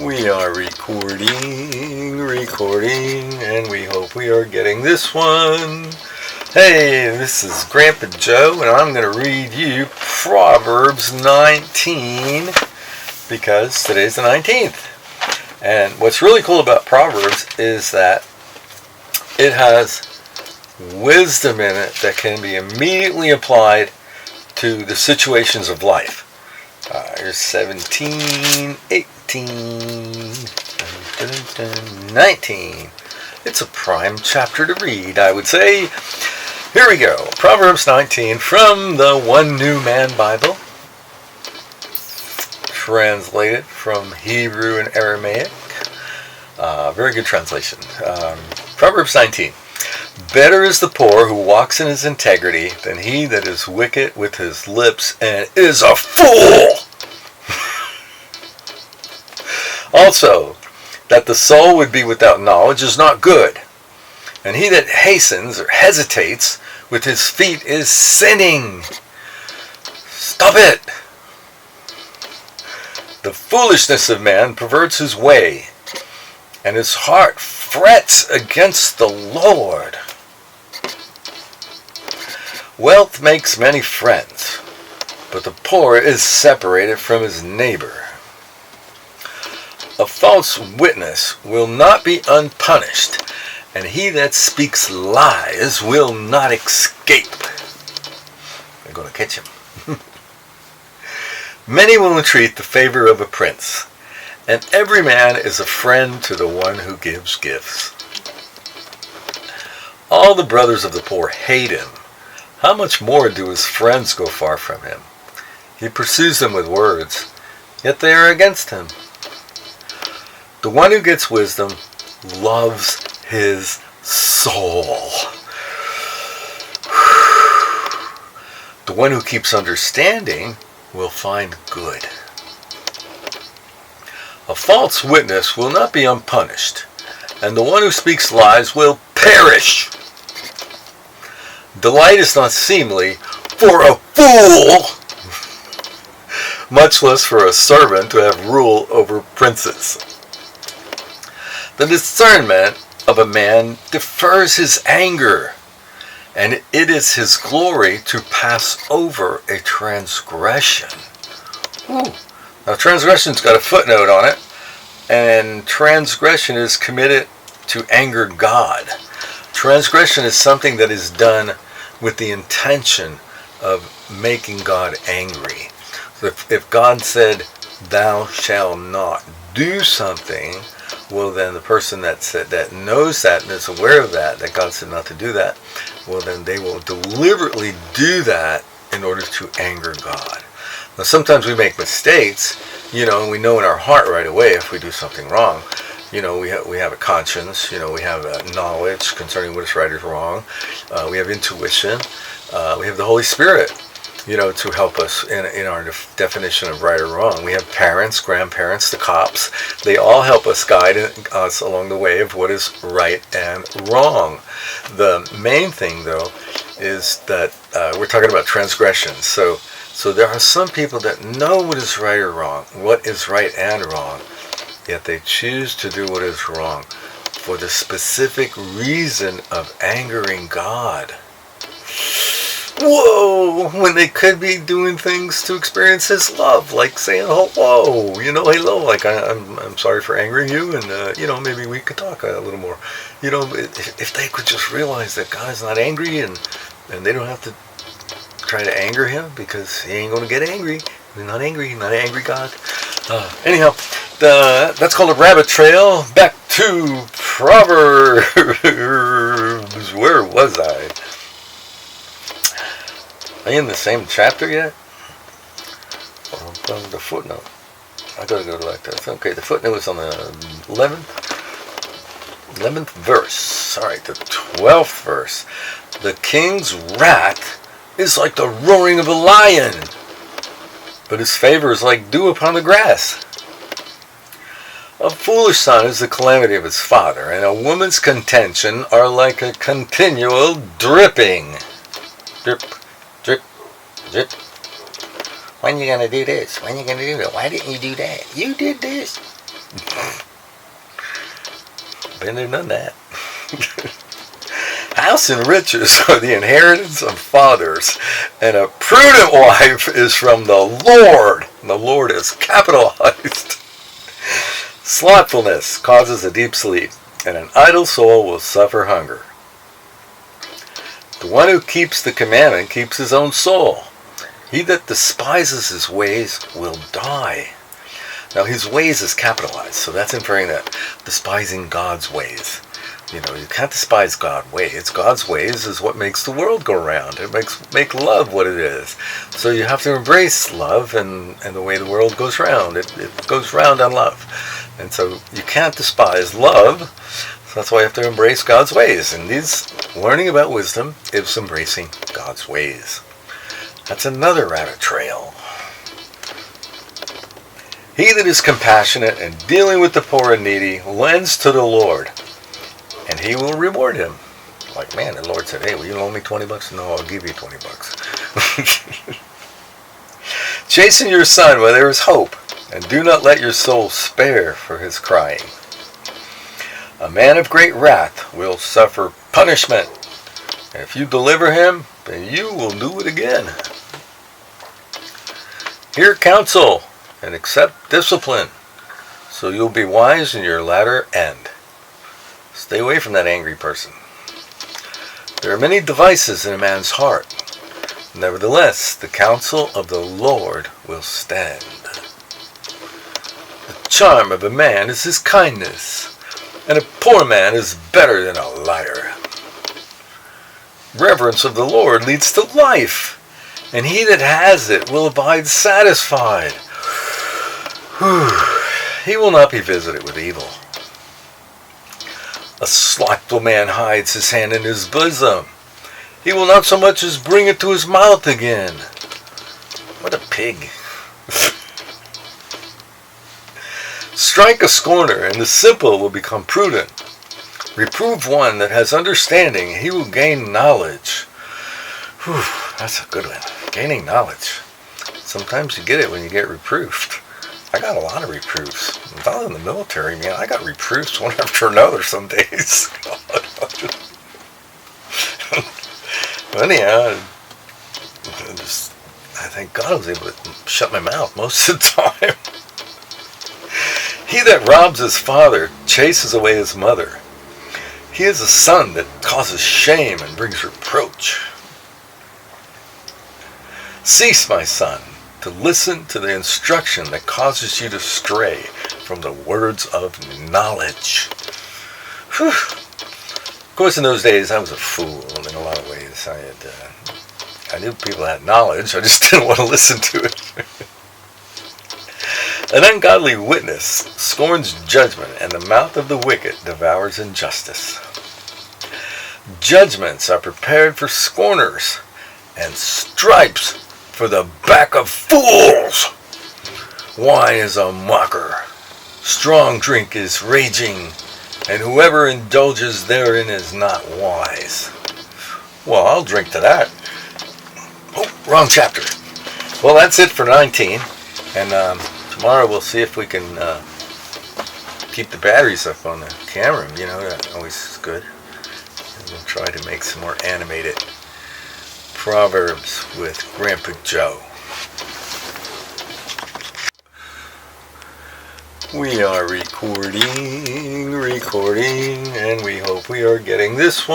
We are recording, and we hope we are getting this one. Hey, this is Grandpa Joe, and I'm going to read you Proverbs 19, because today's the 19th. And what's really cool about Proverbs is that it has wisdom in it that can be immediately applied to the situations of life. Here's 17, 18, 19. It's a prime chapter to read, I would say. Here we go. Proverbs 19 from the One New Man Bible. Translated from Hebrew and Aramaic. Very good translation. Proverbs 19. Better is the poor who walks in his integrity than he that is wicked with his lips and is a fool. Also, that the soul would be without knowledge is not good, and he that hastens or hesitates with his feet is sinning. Stop it. The foolishness of man perverts his way, and his heart frets against the Lord. Wealth makes many friends, but the poor is separated from his neighbor. A false witness will not be unpunished, and he that speaks lies will not escape. They're going to catch him. Many will entreat the favor of a prince, and every man is a friend to the one who gives gifts. All the brothers of the poor hate him. How much more do his friends go far from him? He pursues them with words, yet they are against him. The one who gets wisdom loves his soul. The one who keeps understanding will find good. A false witness will not be unpunished, and the one who speaks lies will perish. Delight is not seemly for a fool, much less for a servant to have rule over princes. The discernment of a man defers his anger, and it is his glory to pass over a transgression. Ooh. Now, transgression's got a footnote on it, and transgression is committed to anger God. Transgression is something that is done with the intention of making God angry. So if God said, "Thou shalt not do something," well, then the person that knows that and is aware of that God said not to do that, well, then they will deliberately do that in order to anger God. Now, sometimes we make mistakes, and we know in our heart right away if we do something wrong. We have a conscience, we have knowledge concerning what is right or wrong. We have intuition. We have the Holy Spirit, to help us in our definition of right or wrong. We have parents, grandparents, the cops. They all help us guide us along the way of what is right and wrong. The main thing, though, is that we're talking about transgressions. So there are some people that know what is right or wrong, what is right and wrong, yet they choose to do what is wrong for the specific reason of angering God. Whoa! When they could be doing things to experience His love, like saying hello, hello, like I'm sorry for angering you, and maybe we could talk a little more. If they could just realize that God is not angry, and they don't have to try to anger Him because He ain't going to get angry. He's not angry. He's not an angry God. Anyhow, that's called a rabbit trail. Back to Proverbs. Where was I? Are you in the same chapter yet? From the footnote. I gotta go like that. Okay, the footnote was on the 11th verse. Alright, the 12th verse. The king's wrath is like the roaring of a lion, but his favor is like dew upon the grass. A foolish son is the calamity of his father, and a woman's contention are like a continual dripping. Drip, drip, drip. When you gonna do this? When you gonna do that? Why didn't you do that? You did this. Been there, done that. House and riches are the inheritance of fathers, and a prudent wife is from the Lord. And the Lord is capitalized. Slothfulness causes a deep sleep, and an idle soul will suffer hunger. The one who keeps the commandment keeps his own soul. He that despises his ways will die. Now his ways is capitalized, so that's inferring that despising God's ways. You can't despise God's ways. God's ways is what makes the world go round. It make love what it is. So you have to embrace love and the way the world goes round. It goes round on love. And so you can't despise love. So that's why you have to embrace God's ways. And learning about wisdom is embracing God's ways. That's another rabbit trail. He that is compassionate and dealing with the poor and needy lends to the Lord, and he will reward him. Like, man, the Lord said, hey, will you loan me $20? No, I'll give you $20. Chasten your son while there is hope, and do not let your soul spare for his crying. A man of great wrath will suffer punishment, and if you deliver him, then you will do it again. Hear counsel and accept discipline, so you'll be wise in your latter end. Stay away from that angry person. There are many devices in a man's heart. Nevertheless, the counsel of the Lord will stand. The charm of a man is his kindness, and a poor man is better than a liar. Reverence of the Lord leads to life, and he that has it will abide satisfied. He will not be visited with evil. A slothful man hides his hand in his bosom. He will not so much as bring it to his mouth again. What a pig. Strike a scorner, and the simple will become prudent. Reprove one that has understanding, he will gain knowledge. That's a good one. Gaining knowledge. Sometimes you get it when you get reproved. I got a lot of reproofs. If I was in the military, man, I got reproofs one after another some days. Anyhow, I thank God I was able to shut my mouth most of the time. He that robs his father chases away his mother. He is a son that causes shame and brings reproach. Cease, my son, to listen to the instruction that causes you to stray from the words of knowledge. Whew. Of course, in those days, I was a fool in a lot of ways. I knew people had knowledge. I just didn't want to listen to it. An ungodly witness scorns judgment, and the mouth of the wicked devours injustice. Judgments are prepared for scorners, and stripes for the back of fools. Wine is a mocker. Strong drink is raging, and whoever indulges therein is not wise. Well, I'll drink to that. Oh, wrong chapter. Well, that's it for 19. And tomorrow we'll see if we can keep the batteries up on the camera. That always is good. And we'll try to make some more animated Proverbs with Grandpa Joe. We are recording, and we hope we are getting this one.